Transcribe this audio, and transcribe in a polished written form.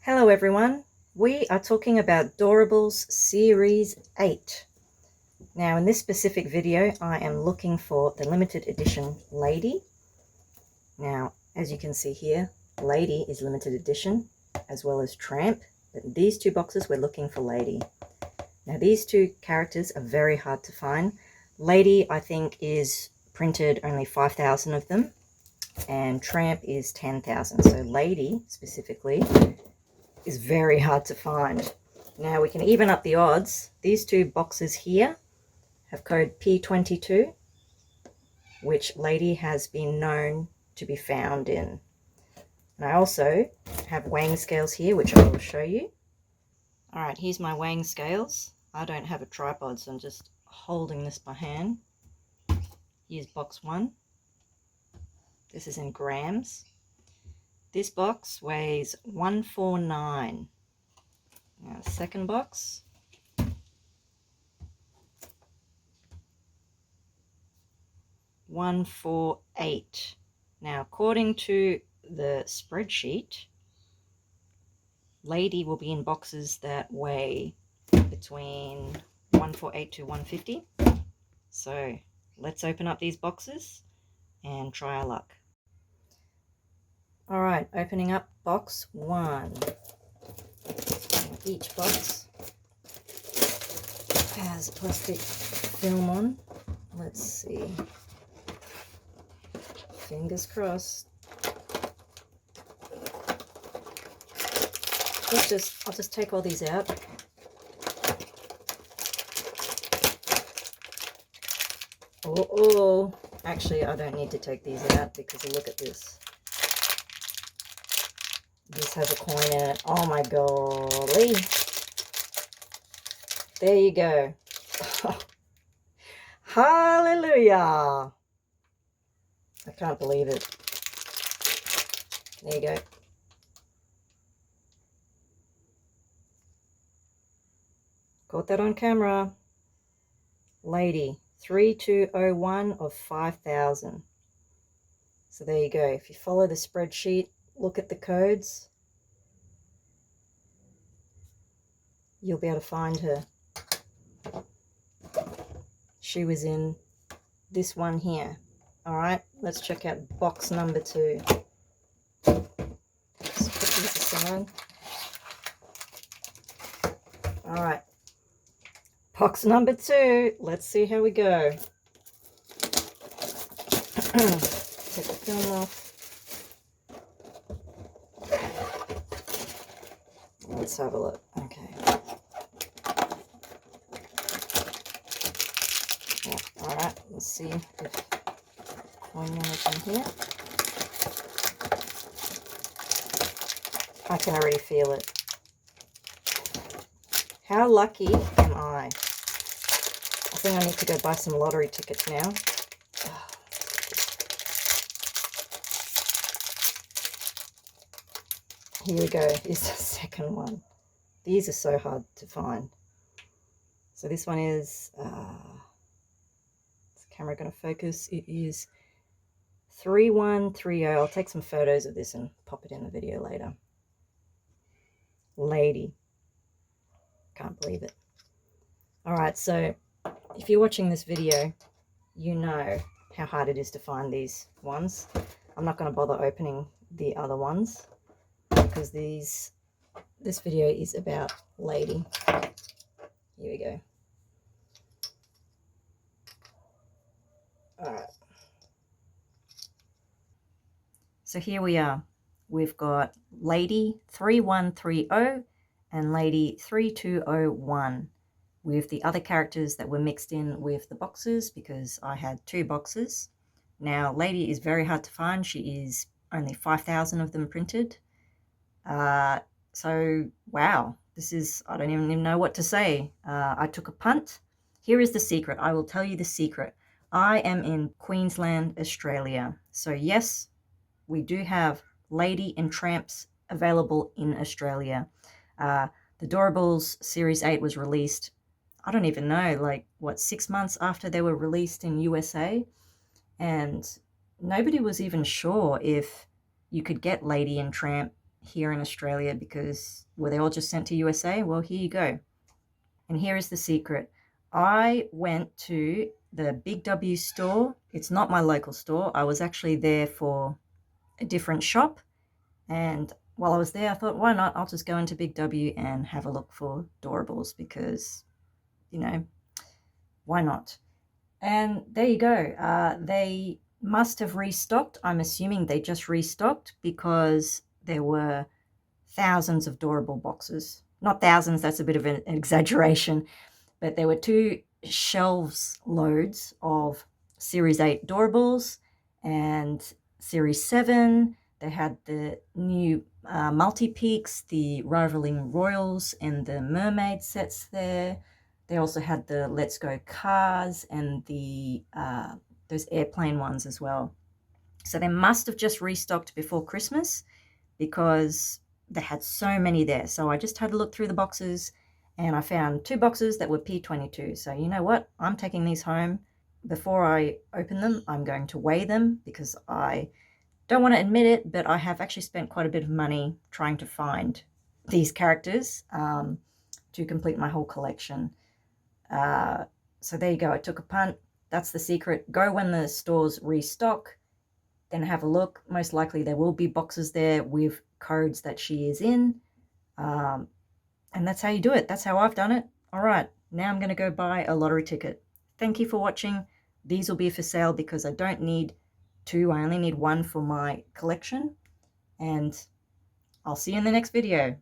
Hello everyone, we are talking about Doorables Series 8. Now in this specific video I am looking for the limited edition Lady. Now as you can see here, Lady is limited edition as well as Tramp, but these two boxes we're looking for Lady. Now these two characters are very hard to find. Lady I think is printed only 5,000 of them and Tramp is 10,000, so Lady specifically is very hard to find. Now we can even up the odds. These two boxes here have code P22, which Lady has been known to be found in. And I also have weighing scales here, which I will show you. All right, here's my weighing scales. I don't have a tripod, so I'm just holding this by hand. Here's box 1. This is in grams. This box weighs 149. Now, the second box. 148. Now, according to the spreadsheet, Lady will be in boxes that weigh between 148 to 150. So let's open up these boxes and try our luck. All right, opening up box 1. Each box has plastic film on. Let's see. Fingers crossed. I'll just take all these out. Oh, actually I don't need to take these out because look at this. This has a coin in it. Oh my golly. There you go. Hallelujah. I can't believe it. There you go. Got that on camera. Lady, 3201 of 5,000. So there you go. If you follow the spreadsheet, look at the codes, you'll be able to find her. She was in this one here. All right, let's check out box number 2. Let's put this aside. All right, box number 2. Let's see how we go. Take the film off. Let's have a look. Okay. Yeah, all right, let's see if coin is in here. I can already feel it. How lucky am I? I think I need to go buy some lottery tickets now. Here we go. Here's the second one. These are so hard to find. So this one is, is the camera going to focus? It is 3130. I'll take some photos of this and pop it in the video later. Lady. Can't believe it. All right, so if you're watching this video, you know how hard it is to find these ones. I'm not going to bother opening the other ones because this video is about Lady. Here we go. All right. So here we are. We've got Lady 3130 and Lady 3201 with the other characters that were mixed in with the boxes because I had 2 boxes. Now, Lady is very hard to find. She is only 5,000 of them printed. So, wow, this is, I don't even know what to say. I took a punt. Here is the secret. I will tell you the secret. I am in Queensland, Australia. So yes, we do have Lady and Tramps available in Australia. The Doorables Series 8 was released, I don't even know, like, what, 6 months after they were released in USA? And nobody was even sure if you could get Lady and Tramp here in Australia because were they all just sent to USA? Well, here you go. And here is the secret. I went to the Big W store. It's not my local store. I was actually there for a different shop. And while I was there, I thought, why not? I'll just go into Big W and have a look for Doorables because, you know, why not? And there you go. They must have restocked. I'm assuming they just restocked because there were thousands of Doorable boxes. Not thousands, that's a bit of an exaggeration, but there were 2 shelves loads of Series 8 Doorables and Series 7. They had the new multi-peaks, the Rivaling Royals and the Mermaid sets there. They also had the Let's Go cars and the those airplane ones as well. So they must have just restocked before Christmas because they had so many there. So I just had to look through the boxes and I found 2 boxes that were P22. So you know what? I'm taking these home. Before I open them, I'm going to weigh them because I don't want to admit it, but I have actually spent quite a bit of money trying to find these characters to complete my whole collection. So there you go. I took a punt. That's the secret. Go when the stores restock, then have a look. Most likely there will be boxes there with codes that she is in. And that's how you do it. That's how I've done it. All right, now I'm going to go buy a lottery ticket. Thank you for watching. These will be for sale because I don't need 2. I only need 1 for my collection. And I'll see you in the next video.